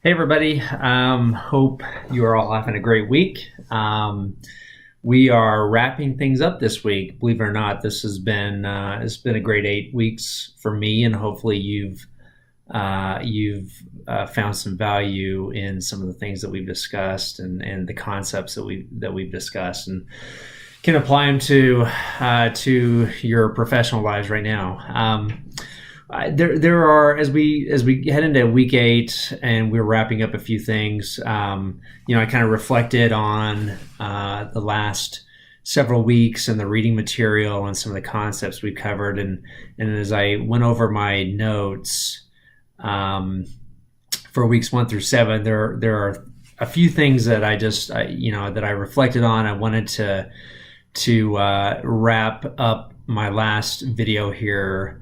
Hey everybody, hope you are all having a great week. We are wrapping things up this week. Believe it or not, this has been it's been a great 8 weeks for me, and hopefully you've found some value in some of the things that we've discussed and the concepts that we've discussed, and can apply them to your professional lives right now. There are, as we head into week 8 and we're wrapping up a few things. I kind of reflected on the last several weeks and the reading material and some of the concepts we've covered, and as I went over my notes for weeks 1 through 7, there are a few things that that I reflected on. I wanted to wrap up my last video here,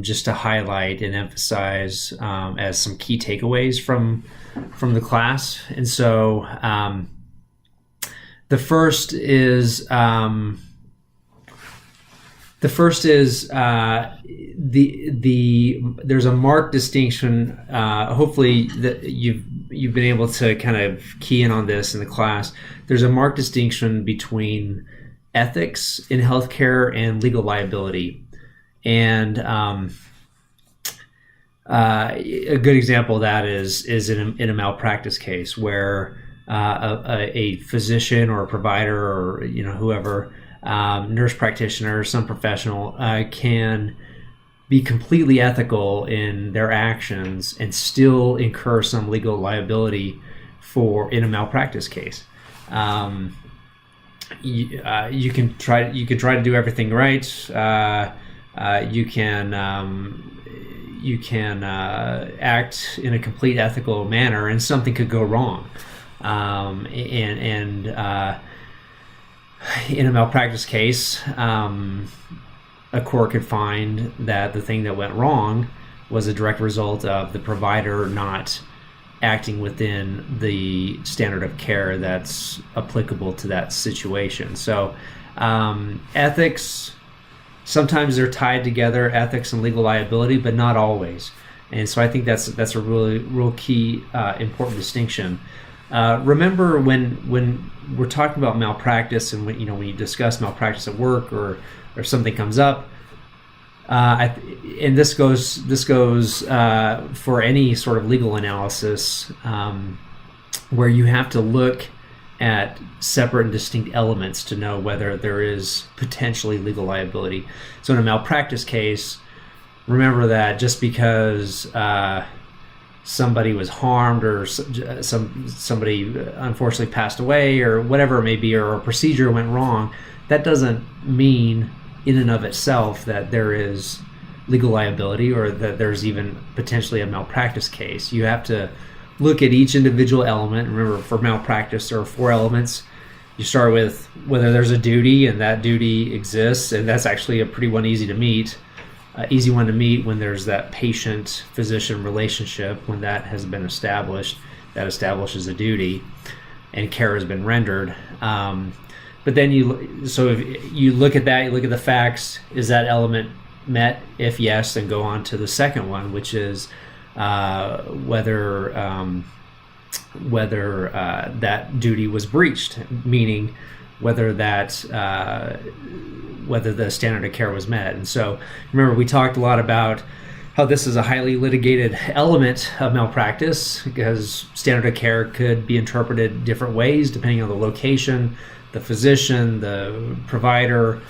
just to highlight and emphasize as some key takeaways from the class. And so the first is there's a marked distinction. Hopefully that you've been able to kind of key in on this in the class. There's a marked distinction between ethics in healthcare and legal liability. And a good example of that is in a malpractice case where a physician or a provider or whoever, nurse practitioner, some professional can be completely ethical in their actions and still incur some legal liability in a malpractice case. You can try to do everything right. You can act in a complete ethical manner, and something could go wrong. In a malpractice case, a court could find that the thing that went wrong was a direct result of the provider not acting within the standard of care that's applicable to that situation. So, ethics. Sometimes they're tied together, ethics and legal liability, but not always. And so I think that's a real key, important distinction. Remember when we're talking about malpractice, and when you discuss malpractice at work or something comes up, and this goes for any sort of legal analysis, where you have to look at separate and distinct elements to know whether there is potentially legal liability. So in a malpractice case, remember that just because somebody was harmed or somebody unfortunately passed away or whatever it may be, or a procedure went wrong, that doesn't mean in and of itself that there is legal liability or that there's even potentially a malpractice case. You have to look at each individual element. Remember, for malpractice, there are 4 elements. You start with whether there's a duty, and that duty exists, and that's actually a pretty easy one to meet when there's that patient-physician relationship. When that has been established, that establishes a duty, and care has been rendered. But then if you look at that, you look at the facts. Is that element met? If yes, then go on to the second one, which is whether that duty was breached, meaning whether the standard of care was met. And so remember, we talked a lot about how this is a highly litigated element of malpractice, because standard of care could be interpreted different ways depending on the location, the physician, the provider,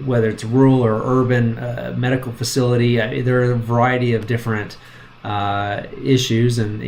whether it's rural or urban medical facility. There are a variety of different issues, and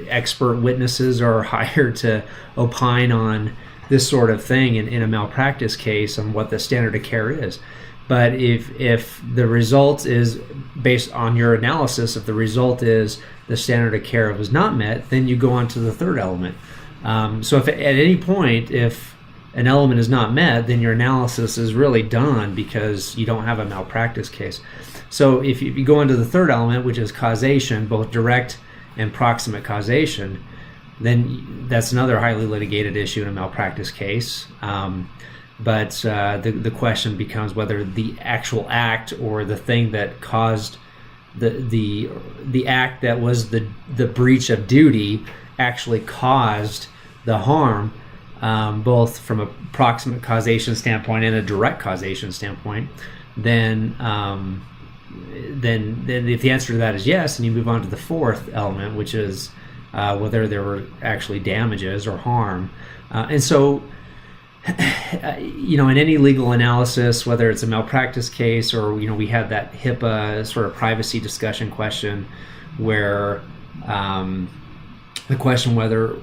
expert witnesses are hired to opine on this sort of thing in a malpractice case on what the standard of care is. But if the result is based on your analysis, if the result is the standard of care was not met, then you go on to the third element. So if at any point, if an element is not met, then your analysis is really done because you don't have a malpractice case. So if you go into the third element, which is causation, both direct and proximate causation, then that's another highly litigated issue in a malpractice case. But the question becomes whether the actual act or the thing that caused the act that was the breach of duty actually caused the harm, both from a proximate causation standpoint and a direct causation standpoint, then if the answer to that is yes, and you move on to the fourth element, which is whether there were actually damages or harm. And so, in any legal analysis, whether it's a malpractice case or, we had that HIPAA sort of privacy discussion question where the question whether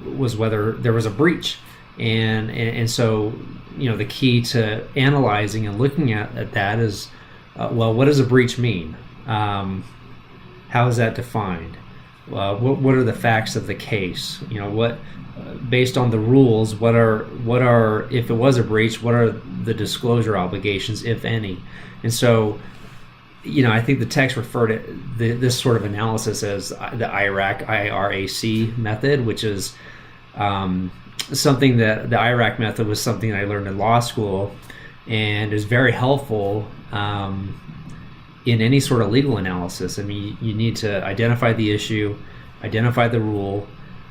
there was a breach. And so, the key to analyzing and looking at that is, what does a breach mean? How is that defined? What are the facts of the case? Based on the rules, what are if it was a breach, what are the disclosure obligations, if any? And so, I think the text referred to this sort of analysis as the IRAC method, which is something that the IRAC method was something I learned in law school and is very helpful in any sort of legal analysis. I mean, you need to identify the issue, identify the rule,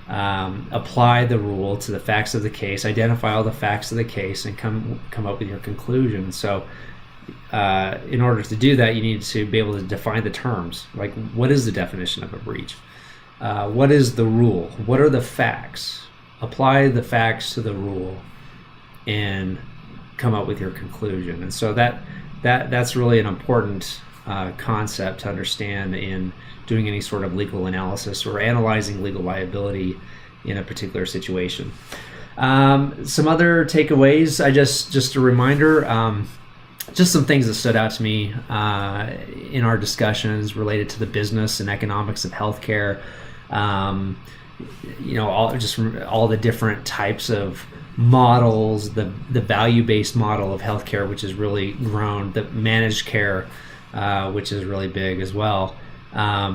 apply the rule to the facts of the case, identify all the facts of the case, and come up with your conclusion. So in order to do that, you need to be able to define the terms. Like, what is the definition of a breach? What is the rule? What are the facts? Apply the facts to the rule and come up with your conclusion. And so that's really an important concept to understand in doing any sort of legal analysis or analyzing legal liability in a particular situation. Some other takeaways, just a reminder, just some things that stood out to me in our discussions related to the business and economics of healthcare. All the different types of models, the value-based model of healthcare, which has really grown, the managed care, which is really big as well,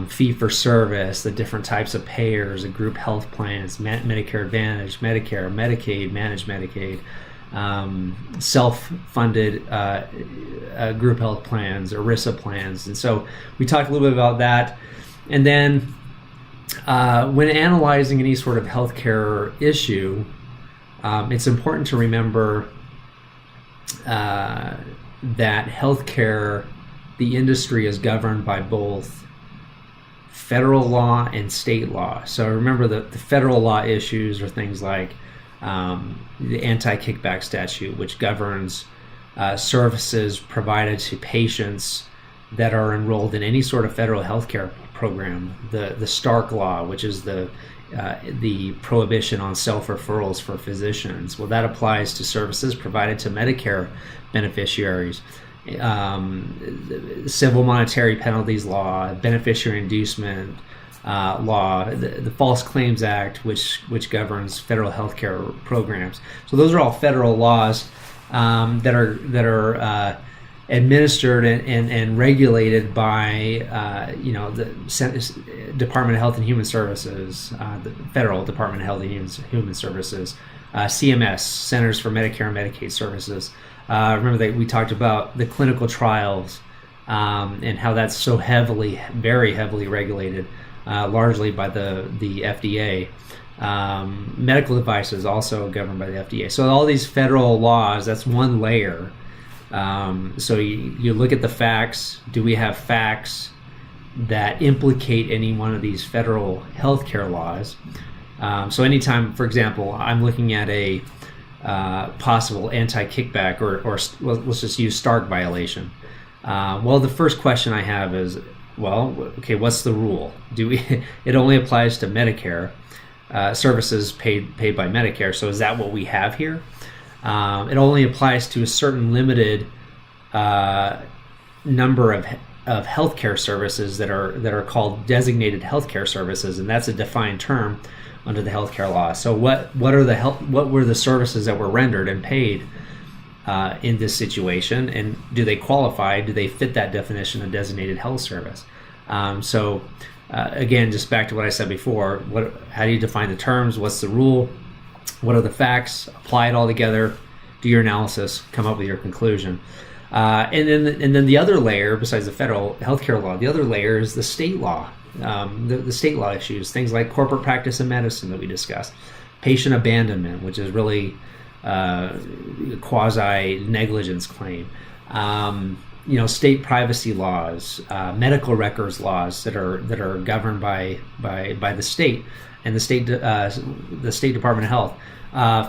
fee-for-service, the different types of payers, the group health plans, Medicare Advantage, Medicare, Medicaid, managed Medicaid, self-funded group health plans, ERISA plans. And so we talked a little bit about that. And then when analyzing any sort of healthcare issue, it's important to remember that healthcare, the industry, is governed by both federal law and state law. So remember that the federal law issues are things like the anti-kickback statute, which governs services provided to patients that are enrolled in any sort of federal healthcare program. The Stark Law, which is the prohibition on self-referrals for physicians. Well, that applies to services provided to Medicare beneficiaries. Civil monetary penalties law, beneficiary inducement law, the False Claims Act, which governs federal healthcare programs. So those are all federal laws that are administered and regulated by the Department of Health and Human Services, the Federal Department of Health and Human Services, CMS, Centers for Medicare and Medicaid Services. Remember that we talked about the clinical trials and how that's so very heavily regulated, largely by the FDA. Medical devices also governed by the FDA. So all these federal laws, that's one layer. So you look at the facts. Do we have facts that implicate any one of these federal healthcare laws? So anytime, for example, I'm looking at a possible anti-kickback or let's just use Stark violation. Well, the first question I have is, okay, what's the rule? It only applies to Medicare services paid by Medicare. So is that what we have here? It only applies to a certain limited number of healthcare services that are called designated healthcare services, and that's a defined term under the healthcare law. So what were the services that were rendered and paid in this situation, and do they qualify? Do they fit that definition of designated health service? Again, just back to what I said before, how do you define the terms? What's the rule? What are the facts? Apply it all together, do your analysis, come up with your conclusion. And then the other layer, besides the federal healthcare law, the other layer is the state law, the state law issues, things like corporate practice in medicine that we discussed, patient abandonment, which is really quasi negligence claim. State privacy laws, medical records laws that are governed by the state and the state Department of Health.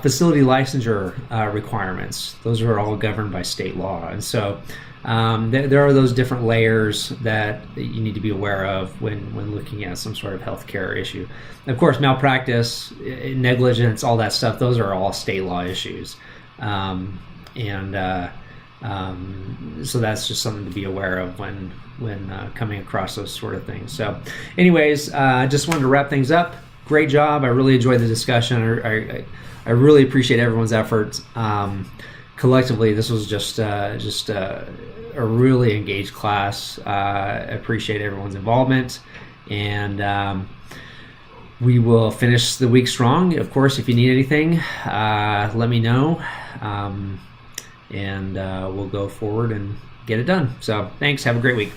Facility licensure requirements; those are all governed by state law, and so there are those different layers that you need to be aware of when looking at some sort of healthcare issue. Of course, malpractice, negligence, all that stuff; those are all state law issues, so that's just something to be aware of when coming across those sort of things. So, anyways, I just wanted to wrap things up. Great job! I really enjoyed the discussion. I really appreciate everyone's efforts. Collectively, this was just a really engaged class. I appreciate everyone's involvement, and we will finish the week strong. Of course, if you need anything, let me know, and we'll go forward and get it done. So, thanks. Have a great week.